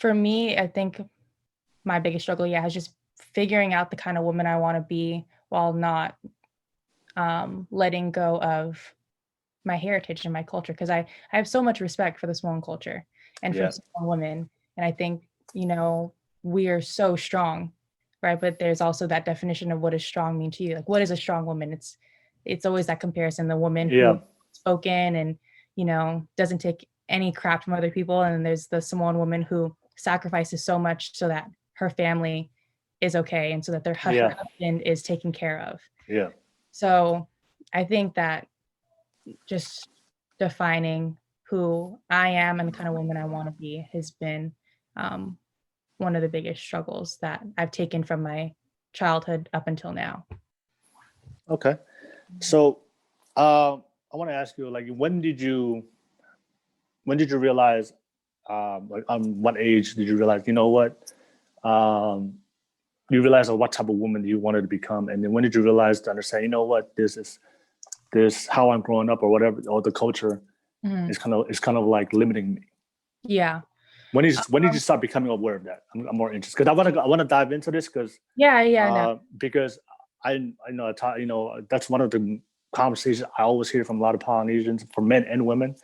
for me, I think my biggest struggle, is just figuring out the kind of woman I want to be while not letting go of my heritage and my culture. Because I have so much respect for the Samoan culture and for Samoan women. And I think, we are so strong, right? But there's also that definition of what does strong mean to you? Like, what is a strong woman? It's always that comparison, the woman who's spoken and, doesn't take any crap from other people. And then there's the Samoan woman who sacrifices so much so that her family is okay and so that their husband is taken care of. Yeah. So I think that just defining who I am and the kind of woman I want to be has been one of the biggest struggles that I've taken from my childhood up until now. Okay. So I want to ask you, like, when did you realize, like, on what age did you realize, you realize what type of woman you wanted to become? And then when did you realize to understand, this how I'm growing up or whatever, or the culture is kind of like limiting me? Yeah. When did you start becoming aware of that? I'm more interested because I want to dive into this because because I know that's one of the conversations I always hear from a lot of Polynesians, from men and women,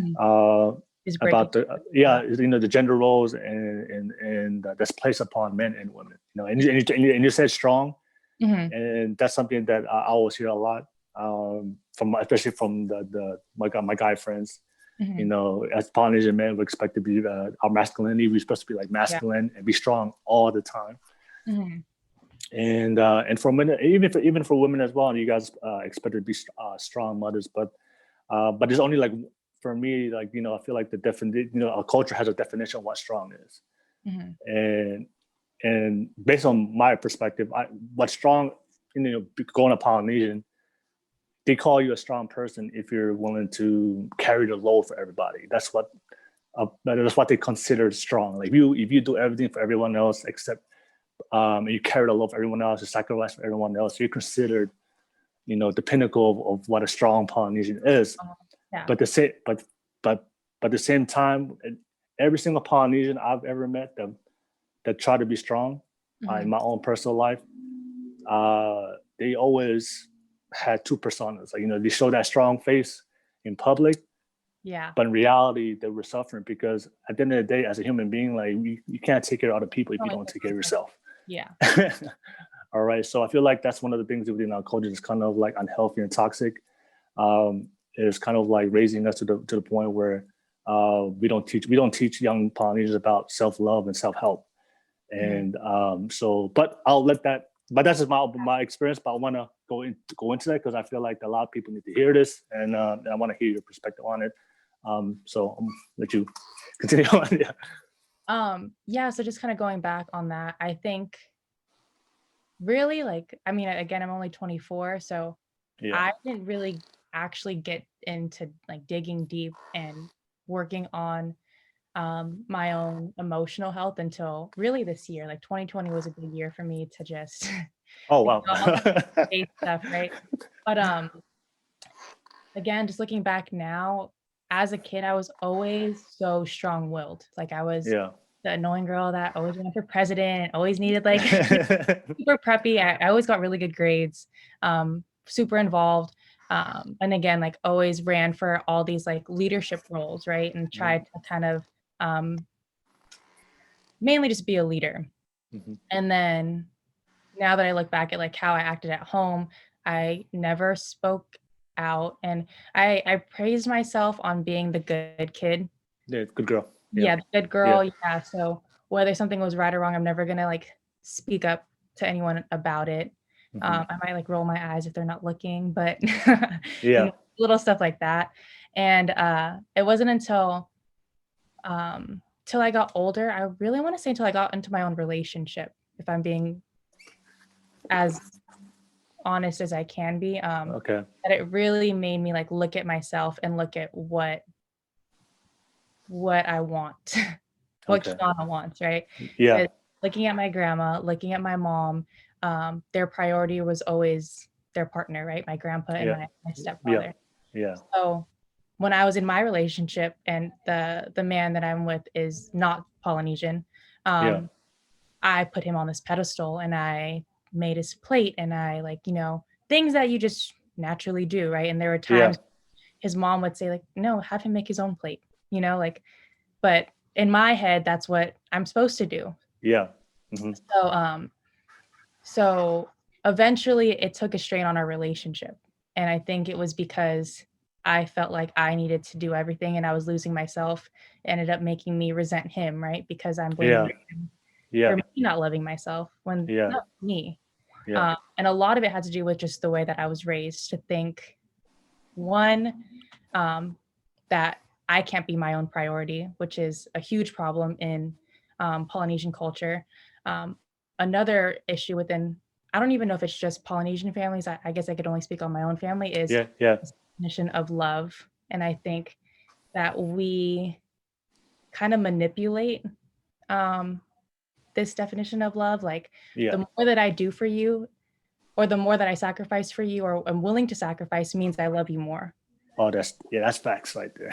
about the gender roles and that's placed upon men and women. And you said strong, and that's something that I always hear a lot, especially from my guy friends. As Polynesian men, we're expected to be our masculinity. We're supposed to be like masculine and be strong all the time. And for men, even for women as well, you guys expected to be strong mothers, but it's only like, for me, like, I feel like the definition, our culture has a definition of what strong is, and based on my perspective, what's strong, going to Polynesian, they call you a strong person if you're willing to carry the load for everybody. That's what they consider strong. Like if you do everything for everyone else except you carry the load for everyone else, you sacrifice for everyone else, you're considered, the pinnacle of what a strong Polynesian is. But at the same time, every single Polynesian I've ever met that try to be strong in my own personal life, they always had two personas. Like, they show that strong face in public, but in reality, they were suffering because at the end of the day, as a human being, like, you can't take care of other people if you don't take care of yourself. Yeah. All right. So I feel like that's one of the things within our culture is kind of like unhealthy and toxic. It's kind of like raising us to the point where we don't teach young Polynesians about self-love and self-help. And but I'll let that. But that's just my experience. But I want to go into that because I feel like a lot of people need to hear this, and I want to hear your perspective on it. So I'll let you continue on. So just kind of going back on that, I think really, like, I mean, again, I'm only 24, so I didn't really actually get into like digging deep and working on my own emotional health until really this year. Like 2020 was a big year for me to just wow stuff, right? But again, just looking back now, as a kid, I was always so strong-willed. Like I was the annoying girl that always went for president, always needed like super preppy. I always got really good grades, super involved. And again, like always ran for all these like leadership roles, right? And tried to kind of mainly just be a leader. And then now that I look back at like how I acted at home, I never spoke out, and I praised myself on being the good kid. Yeah, good girl. Yeah, the good girl. Yeah. So whether something was right or wrong, I'm never gonna like speak up to anyone about it. I might like roll my eyes if they're not looking, but little stuff like that. And it wasn't until till I got older, I really want to say until I got into my own relationship, if I'm being as honest as I can be, that it really made me like look at myself and look at what I want, what Keanna wants, right? Yeah. Looking at my grandma, looking at my mom, their priority was always their partner, right? My grandpa and my stepfather. Yeah. So when I was in my relationship and the man that I'm with is not Polynesian, Yeah. I put him on this pedestal and I made his plate and I like, things that you just naturally do, right? And there were Yeah. times his mom would say like, no, have him make his own plate, like, but in my head, that's what I'm supposed to do. Yeah. Mm-hmm. So eventually it took a strain on our relationship. And I think it was because I felt like I needed to do everything and I was losing myself. It ended up making me resent him, right? Because I'm blaming Yeah. him Yeah. for me not loving myself when Yeah. not me. Yeah. And a lot of it had to do with just the way that I was raised to think, one, that I can't be my own priority, which is a huge problem in Polynesian culture. Um, Another issue within, I don't even know if it's just Polynesian families, I guess I could only speak on my own family, is Yeah. Yeah. this definition of love. And I think that we kind of manipulate um, this definition of love. Like Yeah. the more that I do for you, or the more that I sacrifice for you, or I'm willing to sacrifice, means I love you more. Oh, that's facts right there.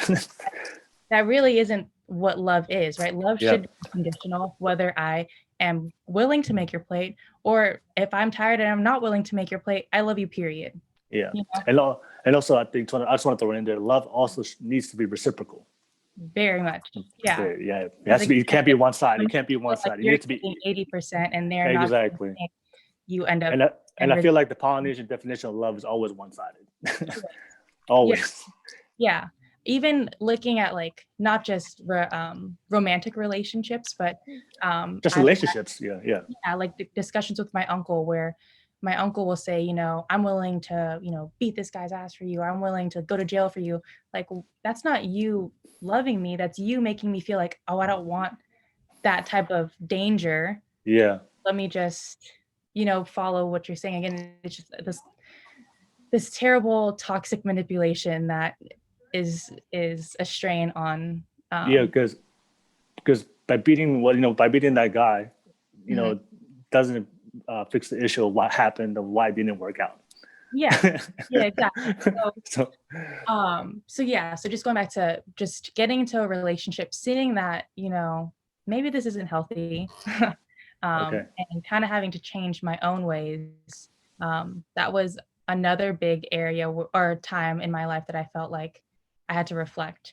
That really isn't what love is, right? Love Yeah. should be conditional, whether I am willing to make your plate, or if I'm tired and I'm not willing to make your plate, I love you, period. Yeah. You know? And also I think I just want to throw in there, love also needs to be reciprocal. Very much. Yeah. Yeah. It has to be, it can't be one side. It can't be one Like side. It you're needs to be 80% and they're not. exactly. You end up. And I feel like the Polynesian definition of love is always one-sided. Always. Yeah. Even looking at like not just romantic relationships, but just relationships. Yeah. Like the discussions with my uncle where my uncle will say, I'm willing to, beat this guy's ass for you. I'm willing to go to jail for you. Like, that's not you loving me. That's you making me feel like, oh, I don't want that type of danger. Yeah. Let me just, follow what you're saying. Again, it's just this terrible toxic manipulation that is a strain on because by beating that guy, doesn't fix the issue of what happened, of why it didn't work out. Yeah, exactly. So just going back to just getting into a relationship, seeing that, maybe this isn't healthy, and kind of having to change my own ways. That was another big area or time in my life that I felt like I had to reflect.